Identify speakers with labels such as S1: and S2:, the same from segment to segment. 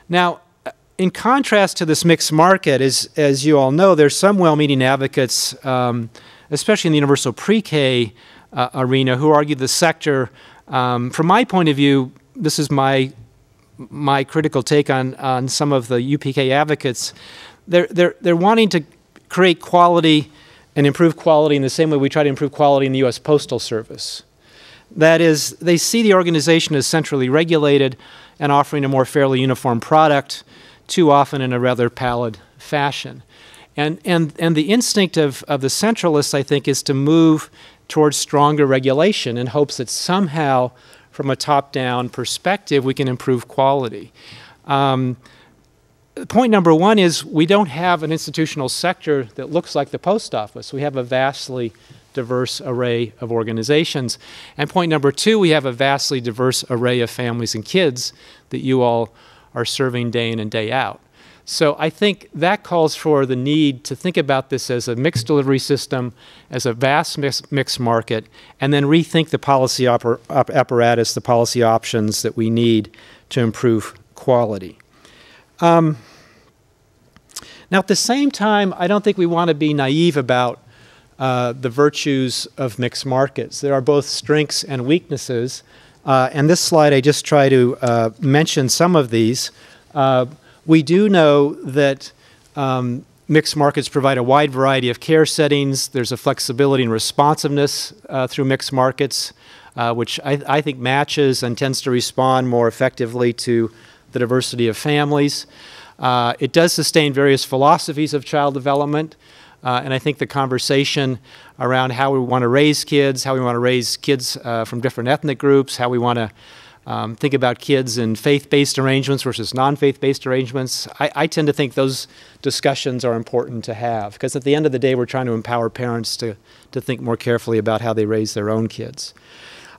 S1: Now, in contrast to this mixed market, as you all know, there's some well-meaning advocates, especially in the universal pre-K arena, who argue the sector, from my point of view, this is my critical take on some of the UPK advocates, they're wanting to create quality and improve quality in the same way we try to improve quality in the U.S. Postal Service. That is, they see the organization as centrally regulated and offering a more fairly uniform product, too often in a rather pallid fashion. And the instinct of the centralists, I think, is to move towards stronger regulation in hopes that somehow, from a top-down perspective, we can improve quality. Point number one is we don't have an institutional sector that looks like the post office. We have a vastly diverse array of organizations. And point number two, we have a vastly diverse array of families and kids that you all are serving day in and day out. So I think that calls for the need to think about this as a mixed delivery system, as a vast mixed market, and then rethink the policy apparatus, the policy options that we need to improve quality. Now, at the same time, I don't think we want to be naive about the virtues of mixed markets. There are both strengths and weaknesses. And this slide, I just try to mention some of these. We do know that mixed markets provide a wide variety of care settings. There's a flexibility and responsiveness through mixed markets, which I think matches and tends to respond more effectively to the diversity of families. It does sustain various philosophies of child development. And I think the conversation around how we want to raise kids, how we want to raise kids from different ethnic groups, how we want to think about kids in faith-based arrangements versus non-faith-based arrangements, I tend to think those discussions are important to have, because at the end of the day, we're trying to empower parents to think more carefully about how they raise their own kids.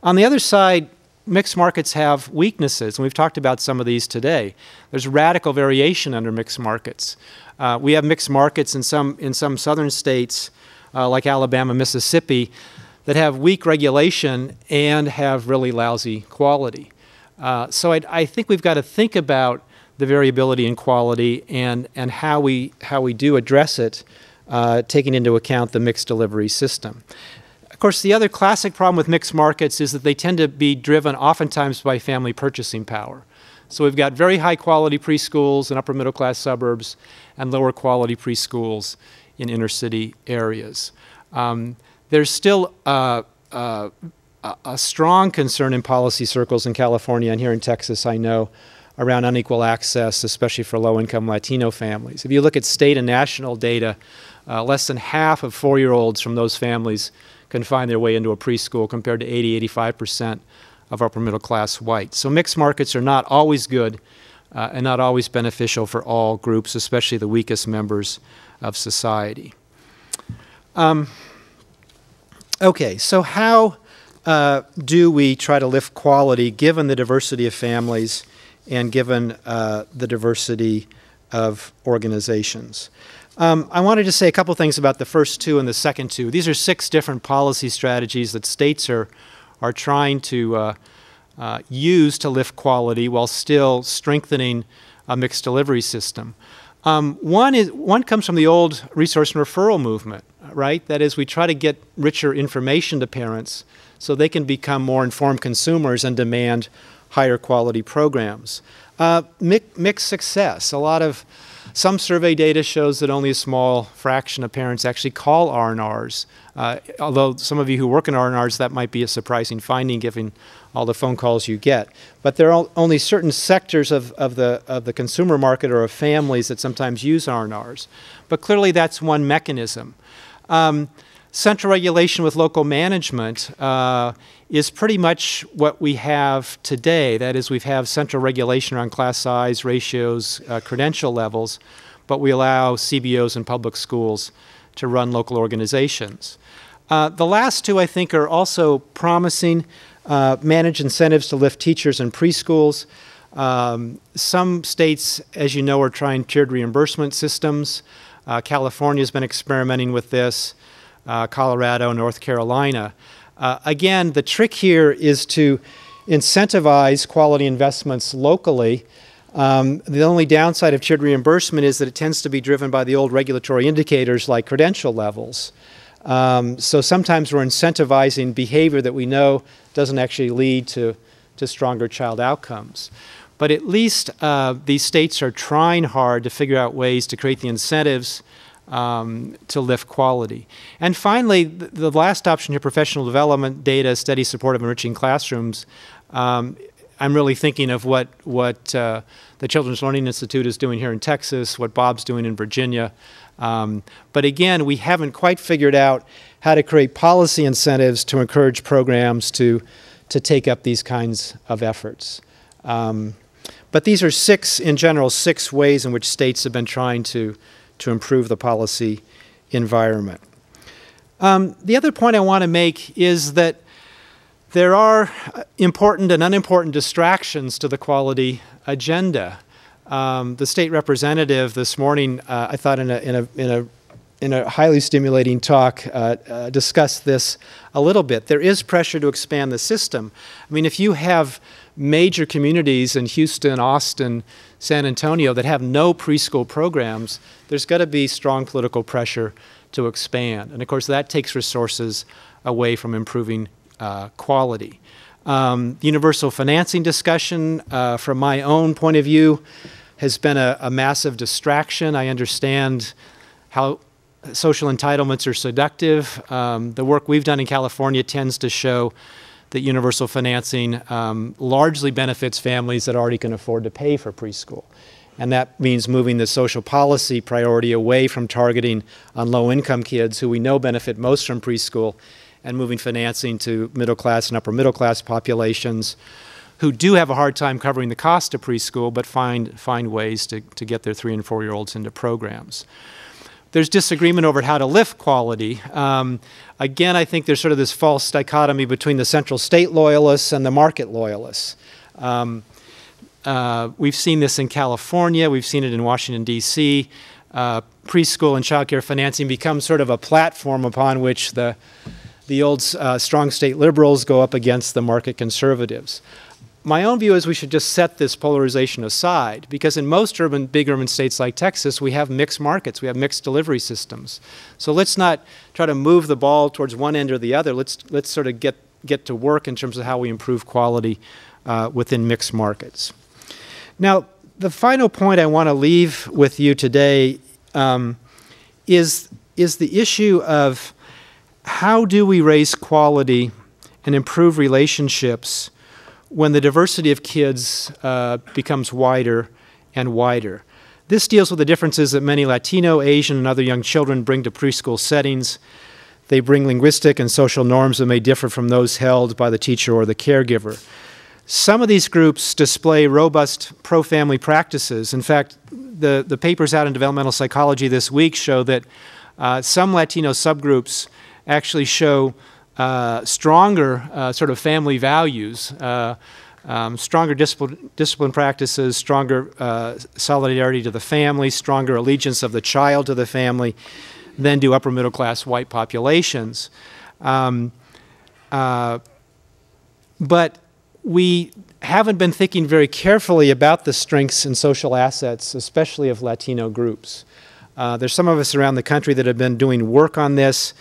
S1: On the other side, mixed markets have weaknesses, and we've talked about some of these today. There's radical variation under mixed markets. We have mixed markets in some southern states, like Alabama, Mississippi, that have weak regulation and have really lousy quality. So I think we've got to think about the variability in quality and how we do address it, taking into account the mixed delivery system. Of course, the other classic problem with mixed markets is that they tend to be driven oftentimes by family purchasing power. So we've got very high quality preschools in upper middle class suburbs and lower quality preschools in inner city areas. There's still a strong concern in policy circles in California and here in Texas, I know, around unequal access, especially for low-income Latino families. If you look at state and national data, less than half of 4-year-olds from those families can find their way into a preschool compared to 80–85% of upper middle class whites. So mixed markets are not always good and not always beneficial for all groups, especially the weakest members of society. Okay, so how do we try to lift quality given the diversity of families and given the diversity of organizations? I wanted to say a couple things about the first two and the second two. These are 6 different policy strategies that states are trying to use to lift quality while still strengthening a mixed delivery system. One comes from the old resource and referral movement, right? That is, we try to get richer information to parents so they can become more informed consumers and demand higher quality programs. Mixed success. Some survey data shows that only a small fraction of parents actually call R&Rs. Although some of you who work in R&Rs, that might be a surprising finding given all the phone calls you get. But there are only certain sectors of the consumer market or of families that sometimes use R&Rs. But clearly that's one mechanism. Central regulation with local management is pretty much what we have today. That is, we have central regulation around class size, ratios, credential levels, but we allow CBOs and public schools to run local organizations. The last two, I think, are also promising. Manage incentives to lift teachers in preschools. Some states, as you know, are trying tiered reimbursement systems. California has been experimenting with this. Colorado, North Carolina. Again, the trick here is to incentivize quality investments locally The only downside of tiered reimbursement is that it tends to be driven by the old regulatory indicators like credential levels. So sometimes we're incentivizing behavior that we know doesn't actually lead to stronger child outcomes. But at least these states are trying hard to figure out ways to create the incentives to lift quality. And finally, the last option here, professional development, data, steady support of enriching classrooms. I'm really thinking of what the Children's Learning Institute is doing here in Texas, what Bob's doing in Virginia. But again, we haven't quite figured out how to create policy incentives to encourage programs to take up these kinds of efforts. But these are in general, six ways in which states have been trying to improve the policy environment. The other point I want to make is that there are important and unimportant distractions to the quality agenda. The state representative this morning, I thought in a highly stimulating talk, discussed this a little bit. There is pressure to expand the system. I mean, if you have major communities in Houston, Austin, San Antonio that have no preschool programs, there's got to be strong political pressure to expand. And of course, that takes resources away from improving quality. Universal financing discussion, from my own point of view, has been a massive distraction. I understand how social entitlements are seductive. The work we've done in California tends to show that universal financing largely benefits families that already can afford to pay for preschool. And that means moving the social policy priority away from targeting on low-income kids who we know benefit most from preschool, and moving financing to middle-class and upper-middle-class populations who do have a hard time covering the cost of preschool, but find ways to get their 3- and 4-year-olds into programs. There's disagreement over how to lift quality. Again, I think there's sort of this false dichotomy between the central state loyalists and the market loyalists. We've seen this in California. We've seen it in Washington, D.C. Preschool and child care financing becomes sort of a platform upon which the old strong state liberals go up against the market conservatives. My own view is we should just set this polarization aside, because in most big urban states like Texas, we have mixed markets. We have mixed delivery systems. So let's not try to move the ball towards one end or the other. Let's sort of get to work in terms of how we improve quality within mixed markets. Now, the final point I want to leave with you today is the issue of how do we raise quality and improve relationships when the diversity of kids becomes wider and wider. This deals with the differences that many Latino, Asian, and other young children bring to preschool settings. They bring linguistic and social norms that may differ from those held by the teacher or the caregiver. Some of these groups display robust pro-family practices. In fact, the papers out in developmental psychology this week show that some Latino subgroups actually show stronger sort of family values, stronger discipline practices, stronger solidarity to the family, stronger allegiance of the child to the family than do upper middle class white populations. But we haven't been thinking very carefully about the strengths and social assets, especially of Latino groups. There's some of us around the country that have been doing work on this.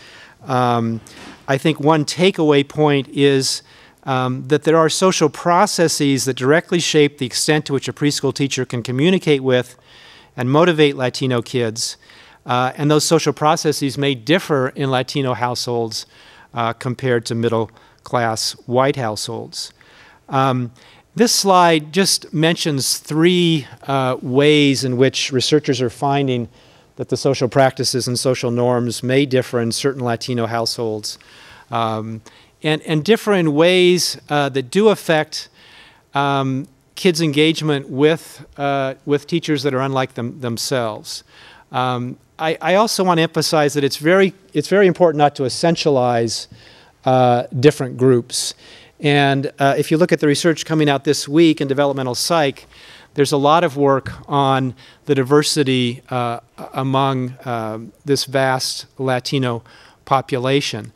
S1: I think one takeaway point is that there are social processes that directly shape the extent to which a preschool teacher can communicate with and motivate Latino kids. And those social processes may differ in Latino households compared to middle-class white households. This slide just mentions 3 ways in which researchers are finding that the social practices and social norms may differ in certain Latino households, and differ in ways that do affect kids' engagement with teachers that are unlike themselves. I also want to emphasize that it's very important not to essentialize different groups. And if you look at the research coming out this week in developmental psych, there's a lot of work on the diversity among this vast Latino population.